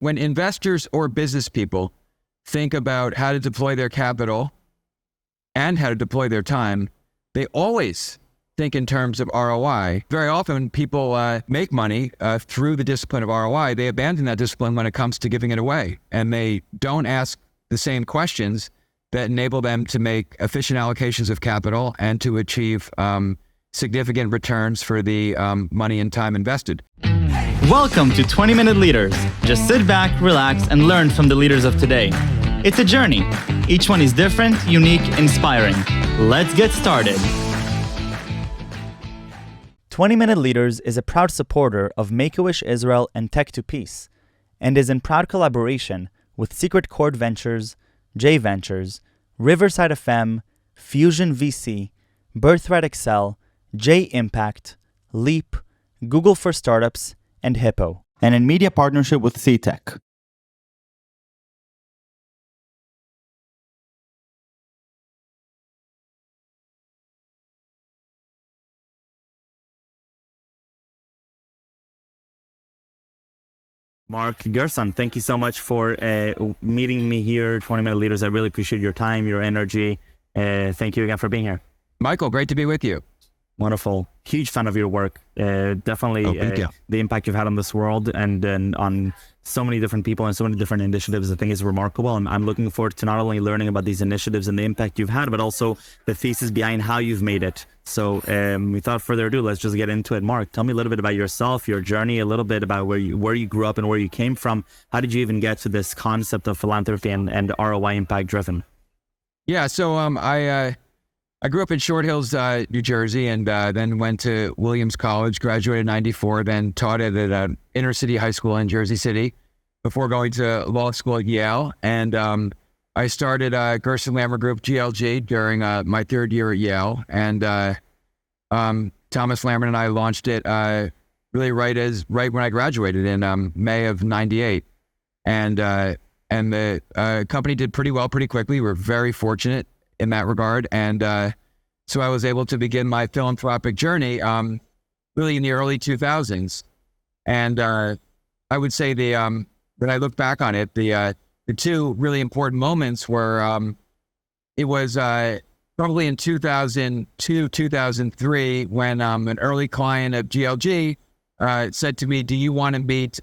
when investors or business people think about how to deploy their capital and how to deploy their time, they always think in terms of ROI. Very often people make money through the discipline of ROI. They abandon that discipline when it comes to giving it away, and they don't ask the same questions that enable them to make efficient allocations of capital and to achieve significant returns for the money and time invested. Welcome to 20-Minute Leaders. Just sit back, relax, and learn from the leaders of today. It's a journey. Each one is different, unique, inspiring. Let's get started. 20-Minute Leaders is a proud supporter of Make-A-Wish Israel and Tech to Peace, and is in proud collaboration with Secret Chord Ventures, J Ventures, Riverside FM, Fusion VC, Birthright Excel, J Impact, Leap, Google for Startups, and Hippo, and in media partnership with C-Tech. Mark, Gerson, thank you so much for meeting me here, 20-Minute Leaders. I really appreciate your time, your energy. Thank you again for being here. Michael, great to be with you. Wonderful. Huge fan of your work. Definitely the impact you've had on this world and on so many different people and so many different initiatives, I think is remarkable. I'm looking forward to not only learning about these initiatives and the impact you've had, but also the thesis behind how you've made it. So without further ado, let's just get into it. Mark, tell me a little bit about yourself, your journey, a little bit about where you grew up and where you came from. How did you even get to this concept of philanthropy and ROI impact driven? Yeah, so I grew up in Short Hills, New Jersey, and then went to Williams College, graduated in 94, then taught at an inner city high school in Jersey City before going to law school at Yale. And I started Gerson Group, GLG, during my third year at Yale. And Thomas Lamert and I launched it really right when I graduated in May of 98. And the company did pretty well pretty quickly. We were very fortunate in that regard. And so I was able to begin my philanthropic journey really in the early 2000s. And I would say when I look back on it, the two really important moments were it was probably in 2002, 2003, when an early client of GLG said to me, "Do you want to meet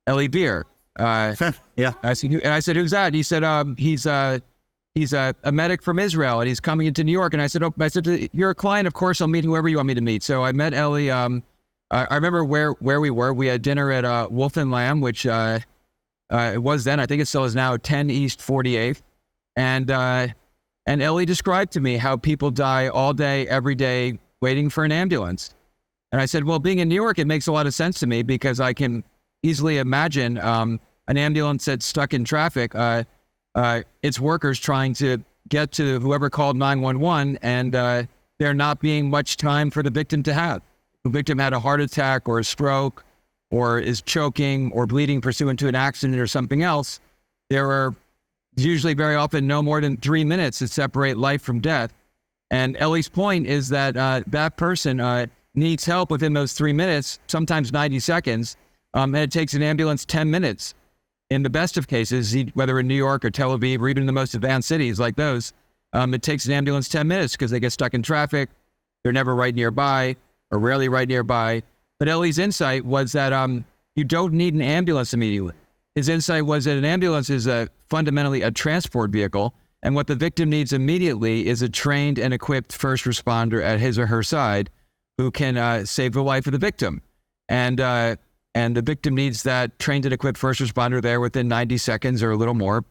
Eli Beer?" Yeah. I said, "Who's that?" And he said, he's a medic from Israel and he's coming into New York. And I said, "You're a client, of course I'll meet whoever you want me to meet." So I met Eli. I remember where we were. We had dinner at Wolf and Lamb, which it was then, I think it still is now, 10 East 48th. And Eli described to me how people die all day, every day, waiting for an ambulance. And I said, well, being in New York, it makes a lot of sense to me because I can easily imagine an ambulance that's stuck in traffic. It's workers trying to get to whoever called 911, and there not being much time for the victim to have. The victim had a heart attack or a stroke or is choking or bleeding pursuant to an accident or something else. There are usually very often no more than 3 minutes that separate life from death. And Ellie's point is that that person needs help within those 3 minutes, sometimes 90 seconds, and it takes an ambulance 10 minutes. In the best of cases, whether in New York or Tel Aviv or even in the most advanced cities like those, it takes an ambulance 10 minutes because they get stuck in traffic. They're never right nearby or rarely right nearby. But Ellie's insight was that you don't need an ambulance immediately. His insight was that an ambulance is fundamentally a transport vehicle, and what the victim needs immediately is a trained and equipped first responder at his or her side who can save the life of the victim. And the victim needs that trained and equipped first responder there within 90 seconds or a little more,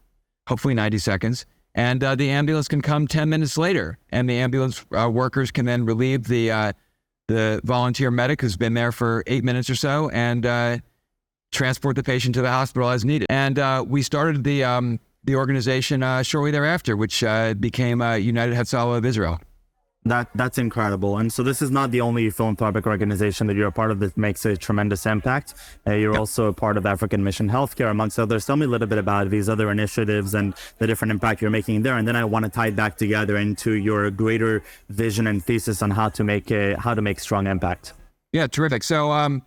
hopefully 90 seconds. And the ambulance can come 10 minutes later. And the ambulance workers can then relieve the volunteer medic who's been there for 8 minutes or so and transport the patient to the hospital as needed. And we started the organization shortly thereafter, which became United Hatzalah of Israel. That's incredible. And so this is not the only philanthropic organization that you're a part of that makes a tremendous impact. You're also a part of African Mission Healthcare, amongst others. Tell me a little bit about these other initiatives and the different impact you're making there. And then I want to tie it back together into your greater vision and thesis on how to make strong impact. Yeah, terrific. So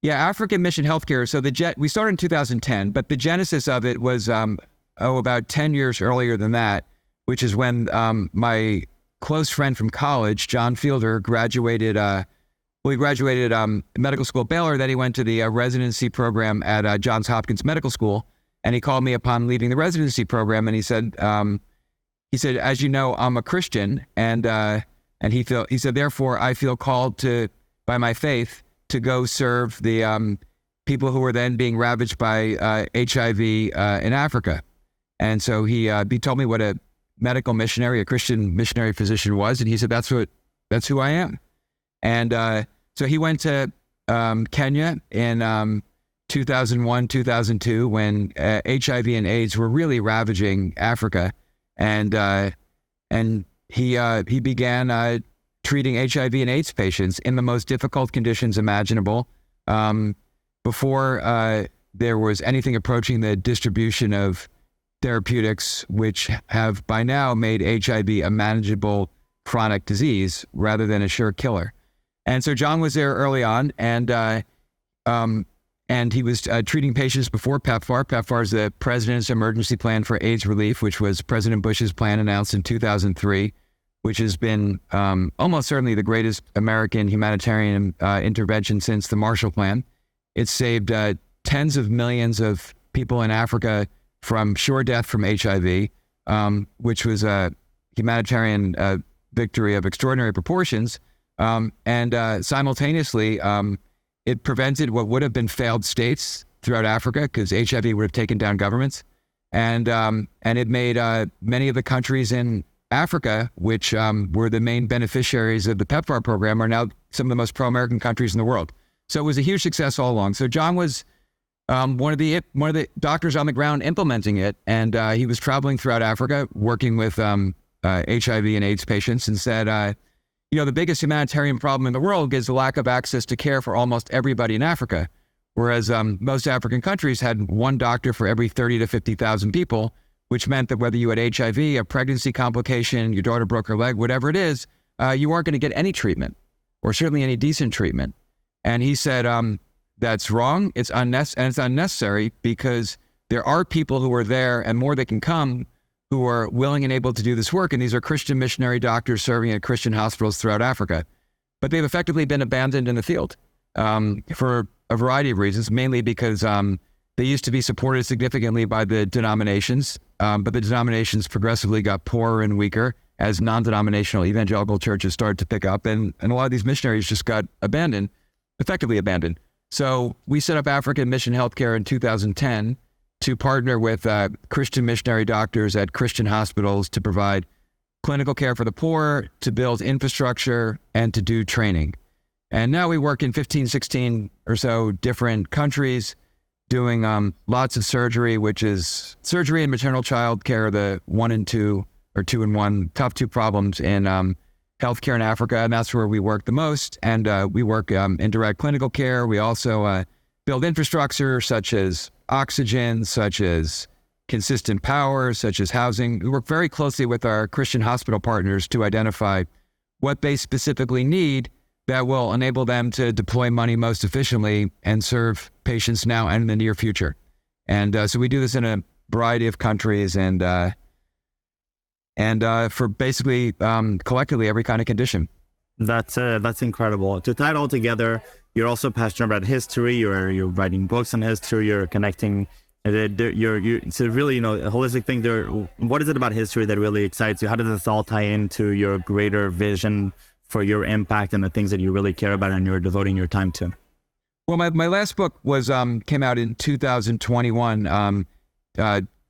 Yeah, African Mission Healthcare. So we started in 2010, but the genesis of it was about 10 years earlier than that, which is when my close friend from college, John Fielder, graduated. He graduated medical school at Baylor. Then he went to the residency program at Johns Hopkins Medical School, and he called me upon leaving the residency program, and he said, as you know, I'm a Christian, and he said, therefore, I feel called by my faith to go serve the people who were then being ravaged by HIV in Africa. And so he told me what a medical missionary, a Christian missionary physician was, and he said, that's who I am. And so he went to Kenya in 2001, 2002, when HIV and AIDS were really ravaging Africa, and he began treating HIV and AIDS patients in the most difficult conditions imaginable, before there was anything approaching the distribution of therapeutics, which have by now made HIV a manageable chronic disease rather than a sure killer. And so John was there early on, and he was treating patients before PEPFAR. PEPFAR is the President's Emergency Plan for AIDS Relief, which was President Bush's plan announced in 2003, which has been almost certainly the greatest American humanitarian intervention since the Marshall Plan. It saved tens of millions of people in Africa from sure death from HIV, which was a humanitarian victory of extraordinary proportions. And simultaneously, it prevented what would have been failed states throughout Africa, because HIV would have taken down governments. And it made many of the countries in Africa, which were the main beneficiaries of the PEPFAR program, are now some of the most pro-American countries in the world. So it was a huge success all along. So John was one of the doctors on the ground implementing it, and he was traveling throughout Africa working with HIV and AIDS patients, and said, the biggest humanitarian problem in the world is the lack of access to care for almost everybody in Africa, whereas most African countries had one doctor for every 30 to 50,000 people, which meant that whether you had HIV, a pregnancy complication, your daughter broke her leg, whatever it is, you weren't going to get any treatment, or certainly any decent treatment. And he said, that's wrong. It's unnecessary, because there are people who are there, and more that can come, who are willing and able to do this work. And these are Christian missionary doctors serving at Christian hospitals throughout Africa. But they've effectively been abandoned in the field for a variety of reasons, mainly because they used to be supported significantly by the denominations, but the denominations progressively got poorer and weaker as non-denominational evangelical churches started to pick up, and a lot of these missionaries just got effectively abandoned. So we set up African Mission Healthcare in 2010 to partner with Christian missionary doctors at Christian hospitals to provide clinical care for the poor, to build infrastructure, and to do training. And now we work in 15, 16 or so different countries, doing lots of surgery, which is surgery and maternal child care, the 1 and 2 or 2 and 1 top two problems in healthcare in Africa. And that's where we work the most. And we work in direct clinical care. We also build infrastructure such as oxygen, such as consistent power, such as housing. We work very closely with our Christian hospital partners to identify what they specifically need that will enable them to deploy money most efficiently and serve patients now and in the near future. And so we do this in a variety of countries, and for basically collectively every kind of condition. That's incredible. To tie it all together, you're also passionate about history. You're writing books on history. You're connecting. It's a really a holistic thing. What is it about history that really excites you? How does this all tie into your greater vision for your impact and the things that you really care about and you're devoting your time to? Well, my last book was came out in 2021,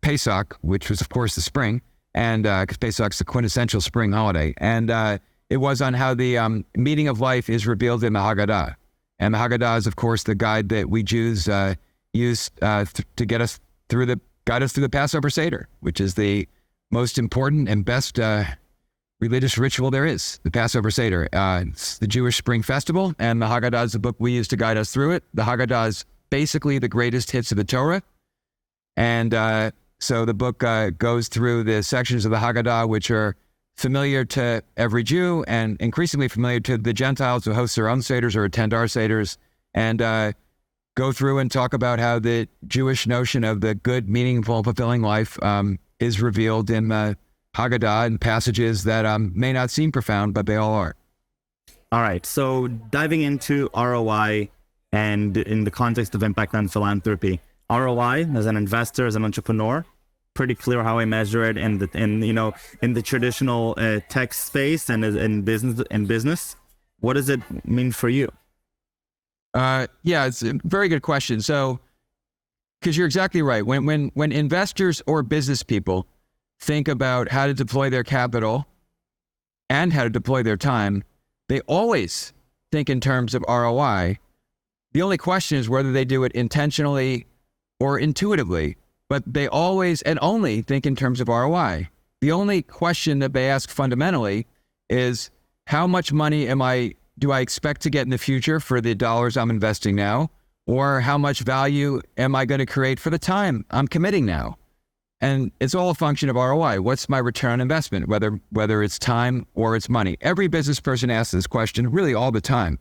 Pesach, which was of course the spring, and because Pesach's the quintessential spring holiday, and it was on how the meaning of life is revealed in the Haggadah. And the Haggadah is, of course, the guide that we Jews use to guide us through the Passover Seder, which is the most important and best religious ritual there is, the Passover Seder. It's the Jewish spring festival, and the Haggadah is the book we use to guide us through it. The Haggadah is basically the greatest hits of the Torah. And so the book goes through the sections of the Haggadah which are familiar to every Jew and increasingly familiar to the Gentiles who host their own Seders or attend our Seders. And go through and talk about how the Jewish notion of the good, meaningful, fulfilling life is revealed in the Haggadah and passages that may not seem profound, but they all are. All right. So diving into ROI and in the context of impact and philanthropy, ROI as an investor, as an entrepreneur, pretty clear how I measure it in the traditional tech space and in business. What does it mean for you? Yeah, it's a very good question. So, because you're exactly right. When investors or business people think about how to deploy their capital and how to deploy their time, they always think in terms of ROI. The only question is whether they do it intentionally or intuitively, but they always and only think in terms of ROI. The only question that they ask fundamentally is, how much money do I expect to get in the future for the dollars I'm investing now? Or how much value am I going to create for the time I'm committing now? And it's all a function of ROI. What's my return on investment, whether it's time or it's money? Every business person asks this question really all the time.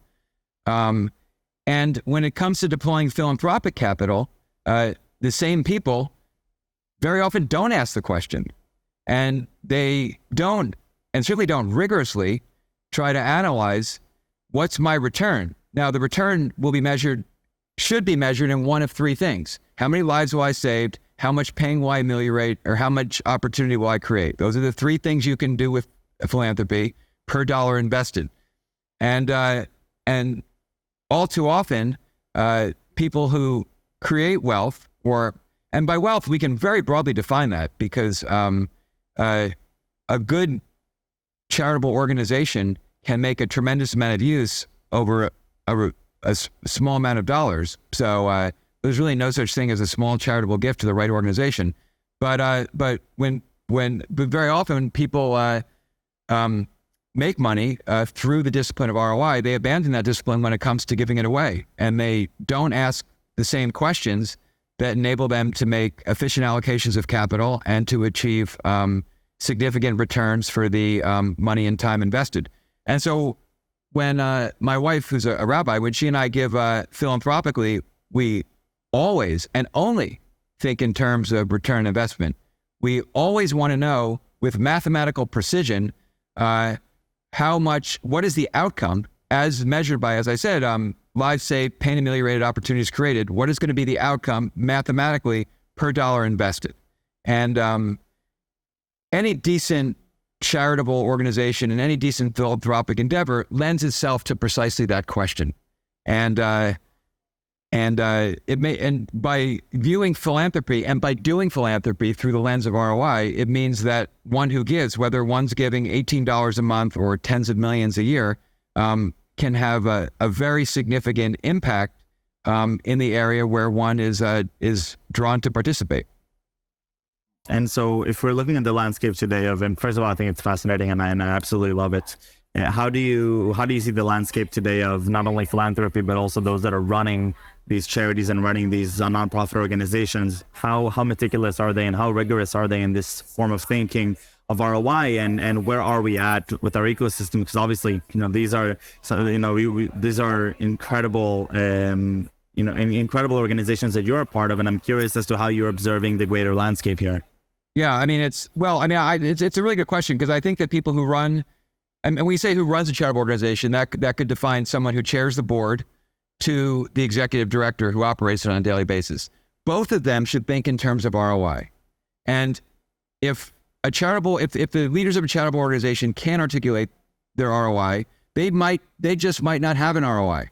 And when it comes to deploying philanthropic capital, the same people very often don't ask the question. And they don't, and certainly don't rigorously try to analyze what's my return. Now, the return should be measured in one of three things. How many lives will I save? How much pain will I ameliorate? Or how much opportunity will I create? Those are the three things you can do with philanthropy per dollar invested. And all too often, people who create wealth, and by wealth, we can very broadly define that, because a good charitable organization can make a tremendous amount of use over a small amount of dollars. So there's really no such thing as a small charitable gift to the right organization. But very often people make money through the discipline of ROI, they abandon that discipline when it comes to giving it away, and they don't ask the same questions that enable them to make efficient allocations of capital and to achieve significant returns for the money and time invested. And so when my wife, who's a rabbi, when she and I give philanthropically, we always and only think in terms of return on investment. We always want to know with mathematical precision what is the outcome as measured by, as I said, lives saved, pain ameliorated, opportunities created. What is going to be the outcome mathematically per dollar invested? And any decent charitable organization and any decent philanthropic endeavor lends itself to precisely that question. And by viewing philanthropy and by doing philanthropy through the lens of ROI, it means that one who gives, whether one's giving $18 a month or tens of millions a year, can have a very significant impact in the area where one is drawn to participate. And so if we're looking at the landscape today and first of all, I think it's fascinating and I absolutely love it. How do you see the landscape today of not only philanthropy, but also those that are running these charities and running these nonprofit organizations? How meticulous are they and how rigorous are they in this form of thinking of ROI, and where are we at with our ecosystem? Because obviously, these are incredible, incredible organizations that you're a part of, and I'm curious as to how you're observing the greater landscape here. Yeah, I mean, it's a really good question, because I think that people who run, and when we say who runs a charitable organization, that could define someone who chairs the board to the executive director who operates it on a daily basis. Both of them should think in terms of ROI. And if the leaders of a charitable organization can't articulate their ROI, they just might not have an ROI,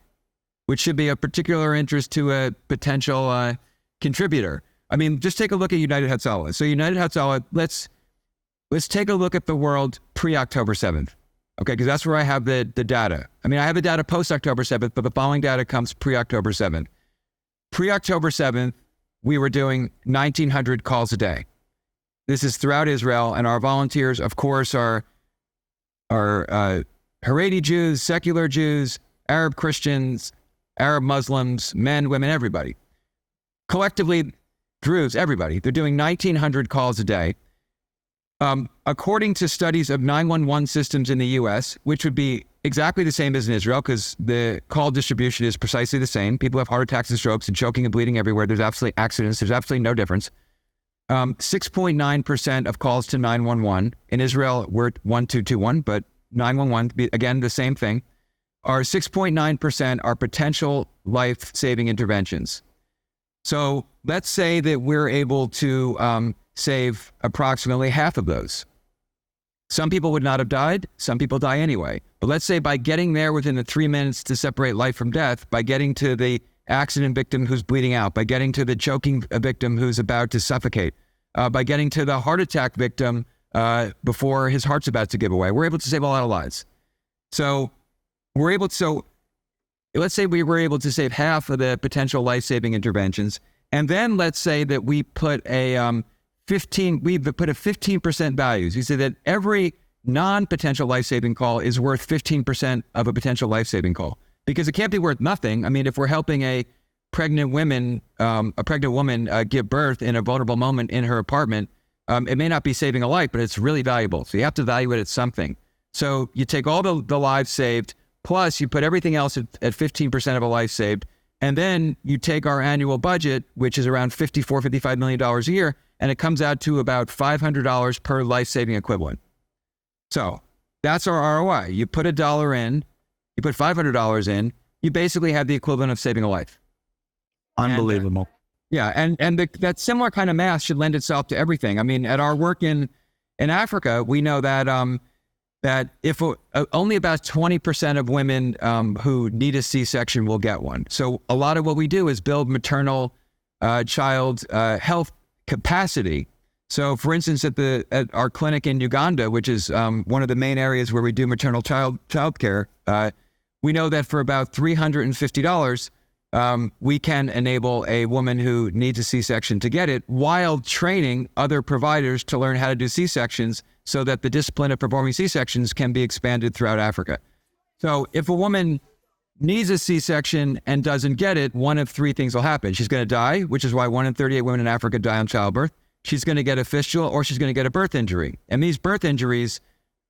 which should be of particular interest to a potential contributor. I mean, just take a look at United Hatzalah. So United Hatzalah, let's take a look at the world pre-October 7th. Okay, because that's where I have the data. I mean, I have the data post-October 7th, but the following data comes pre-October 7th. Pre-October 7th, we were doing 1,900 calls a day. This is throughout Israel, and our volunteers, of course, are Haredi Jews, secular Jews, Arab Christians, Arab Muslims, men, women, everybody. Collectively, Druze, everybody. They're doing 1,900 calls a day. According to studies of 911 systems in the U.S., which would be exactly the same as in Israel because the call distribution is precisely the same. People have heart attacks and strokes and choking and bleeding everywhere. There's absolutely accidents. There's absolutely no difference. 6.9% of calls to 911. In Israel, we're 1221, but 911, again, the same thing. Our 6.9% are potential life-saving interventions. So let's say that we're able to save approximately half of those. Some people would not have died. Some people die anyway. But let's say by getting there within the 3 minutes to separate life from death, by getting to the accident victim who's bleeding out, by getting to the choking victim who's about to suffocate, by getting to the heart attack victim before his heart's about to give away, we're able to save a lot of lives. So let's say we were able to save half of the potential life-saving interventions. And then let's say that we put a 15% value. We say that every non-potential life-saving call is worth 15% of a potential life-saving call because it can't be worth nothing. I mean, if we're helping a pregnant woman give birth in a vulnerable moment in her apartment, it may not be saving a life, but it's really valuable. So you have to value it at something. So you take all the lives saved, plus you put everything else at 15% of a life saved, and then you take our annual budget, which is around $55 million a year, and it comes out to about $500 per life-saving equivalent. So that's our ROI. You put $1 in, you put $500 in, you basically have the equivalent of saving a life. Unbelievable. And that similar kind of math should lend itself to everything. I mean, at our work in Africa, we know that that if only about 20% of women who need a C-section will get one. So a lot of what we do is build maternal child health capacity. So for instance, at our clinic in Uganda, which is one of the main areas where we do maternal child care, we know that for about $350, we can enable a woman who needs a C-section to get it while training other providers to learn how to do C-sections so that the discipline of performing C-sections can be expanded throughout Africa. So if a woman needs a C-section and doesn't get it, one of three things will happen. She's going to die, which is why 1 in 38 women in Africa die on childbirth. She's going to get a fistula or she's going to get a birth injury. And these birth injuries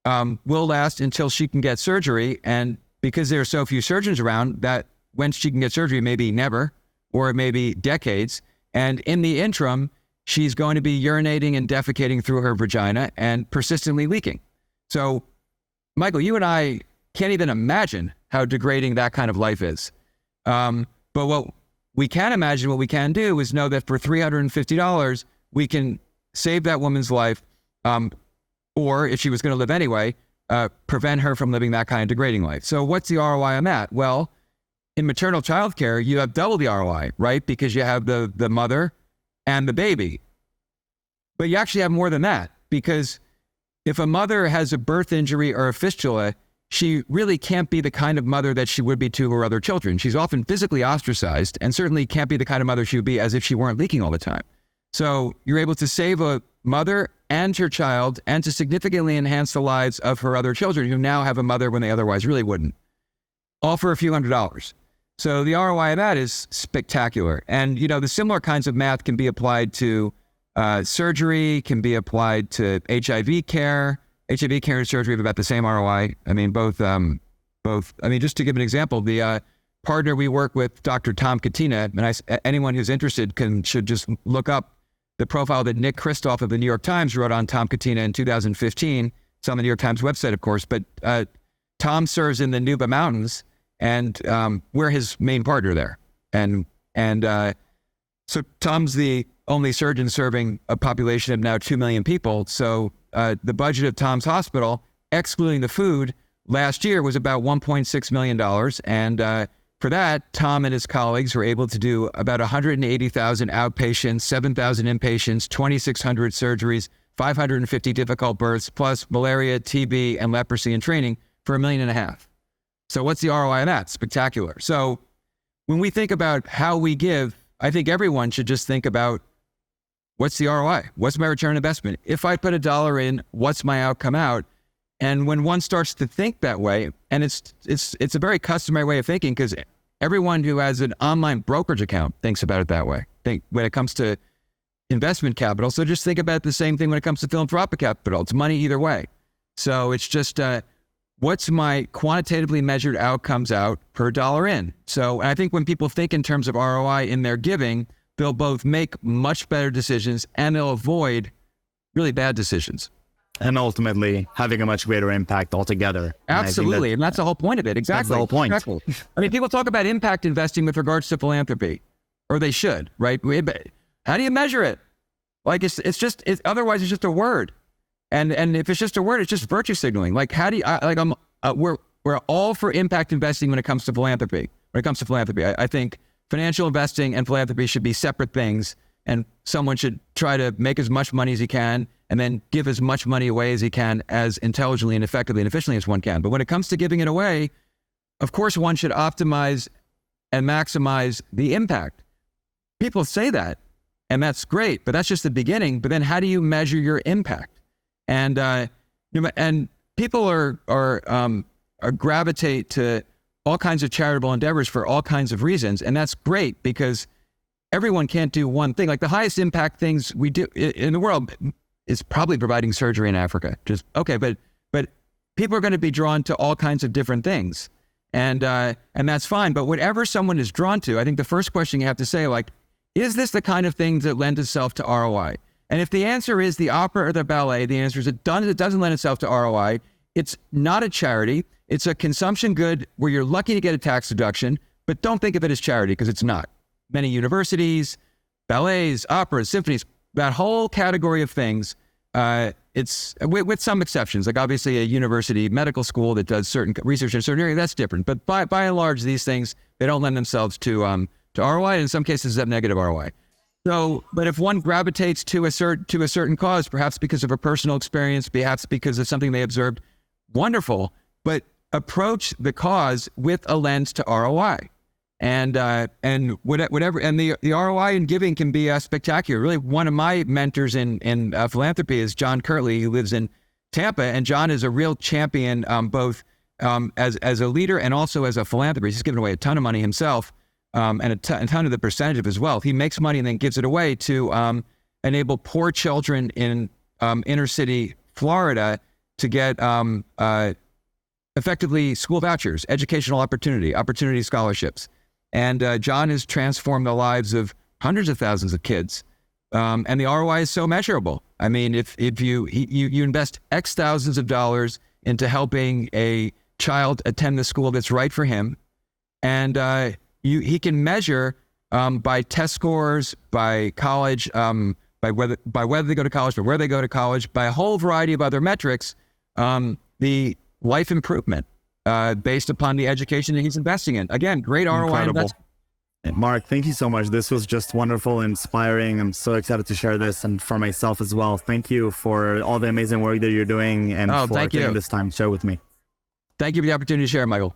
will last until she can get surgery. And because there are so few surgeons around, that when she can get surgery, maybe never, or maybe decades. And in the interim, she's going to be urinating and defecating through her vagina and persistently leaking. So, Michael, you and I can't even imagine how degrading that kind of life is. But what we can imagine, what we can do is know that for $350, we can save that woman's life, or if she was going to live anyway, prevent her from living that kind of degrading life. So what's the ROI on that? Well, in maternal child care, you have double the ROI, right? Because you have the mother and the baby. But you actually have more than that, because if a mother has a birth injury or a fistula, she really can't be the kind of mother that she would be to her other children. She's often physically ostracized and certainly can't be the kind of mother she would be as if she weren't leaking all the time. So you're able to save a mother and her child and to significantly enhance the lives of her other children who now have a mother when they otherwise really wouldn't, all for a few $100s. So the ROI of that is spectacular. And, you know, the similar kinds of math can be applied to surgery, can be applied to HIV care. HIV care and surgery have about the same ROI. I mean, both, just to give an example, the partner we work with, Dr. Tom Katina, and anyone who's interested should just look up the profile that Nick Kristof of the New York Times wrote on Tom Katina in 2015. It's on the New York Times website, of course, but Tom serves in the Nuba Mountains, and we're his main partner there. And so Tom's the only surgeon serving a population of now 2 million people. So the budget of Tom's hospital, excluding the food, last year was about $1.6 million. And for that, Tom and his colleagues were able to do about 180,000 outpatients, 7,000 inpatients, 2,600 surgeries, 550 difficult births, plus malaria, TB, and leprosy and training for $1.5 million. So what's the ROI on that? Spectacular. So when we think about how we give, I think everyone should just think about, what's the ROI? What's my return on investment? If I put $1 in, what's my outcome out? And when one starts to think that way, and it's a very customary way of thinking, because everyone who has an online brokerage account thinks about it that way. When it comes to investment capital, so just think about the same thing when it comes to philanthropic capital. It's money either way. So it's just what's my quantitatively measured outcomes out per dollar in? So I think when people think in terms of ROI in their giving, they'll both make much better decisions and they'll avoid really bad decisions. And ultimately having a much greater impact altogether. Absolutely. And that's the whole point of it. Exactly. That's the whole point. Exactly. I mean, people talk about impact investing with regards to philanthropy, or they should, right? How do you measure it? Like otherwise it's just a word. And if it's just a word, it's just virtue signaling. Like, how do you, we're all for impact investing when it comes to philanthropy. I think financial investing and philanthropy should be separate things, and someone should try to make as much money as he can and then give as much money away as he can, as intelligently and effectively and efficiently as one can. But when it comes to giving it away, of course, one should optimize and maximize the impact. People say that, and that's great, but that's just the beginning. But then how do you measure your impact? And people are gravitate to all kinds of charitable endeavors for all kinds of reasons. And that's great, because everyone can't do one thing. Like, the highest impact things we do in the world is probably providing surgery in Africa. Just okay, but people are going to be drawn to all kinds of different things, and that's fine. But whatever someone is drawn to, I think the first question you have to say, like, is this the kind of thing that lends itself to ROI? And if the answer is the opera or the ballet, the answer is it doesn't lend itself to ROI. It's not a charity. It's a consumption good where you're lucky to get a tax deduction, but don't think of it as charity, because it's not. Many universities, ballets, operas, symphonies, that whole category of things, it's with some exceptions, like obviously a university medical school that does certain research in a certain area, that's different. But by and large, these things, they don't lend themselves to ROI, and in some cases have negative ROI. So, but if one gravitates to a certain cause, perhaps because of a personal experience, perhaps because of something they observed, wonderful. But approach the cause with a lens to ROI. And whatever, and the ROI in giving can be spectacular. Really, one of my mentors in philanthropy is John Kirtley, who lives in Tampa, and John is a real champion, both as a leader and also as a philanthropist. He's given away a ton of money himself, and a ton of the percentage of his wealth. He makes money and then gives it away to enable poor children in inner city Florida to get effectively school vouchers, educational opportunity scholarships. And John has transformed the lives of hundreds of thousands of kids. And the ROI is so measurable. I mean, if you invest X thousands of dollars into helping a child attend the school that's right for him, and he can measure by test scores, by college, by whether they go to college, by where they go to college, by a whole variety of other metrics, the life improvement based upon the education that he's investing in. Again, great ROI. Incredible. Mark, thank you so much. This was just wonderful, inspiring. I'm so excited to share this, and for myself as well. Thank you for all the amazing work that you're doing, and for taking this time to share with me. Thank you for the opportunity to share, Michael.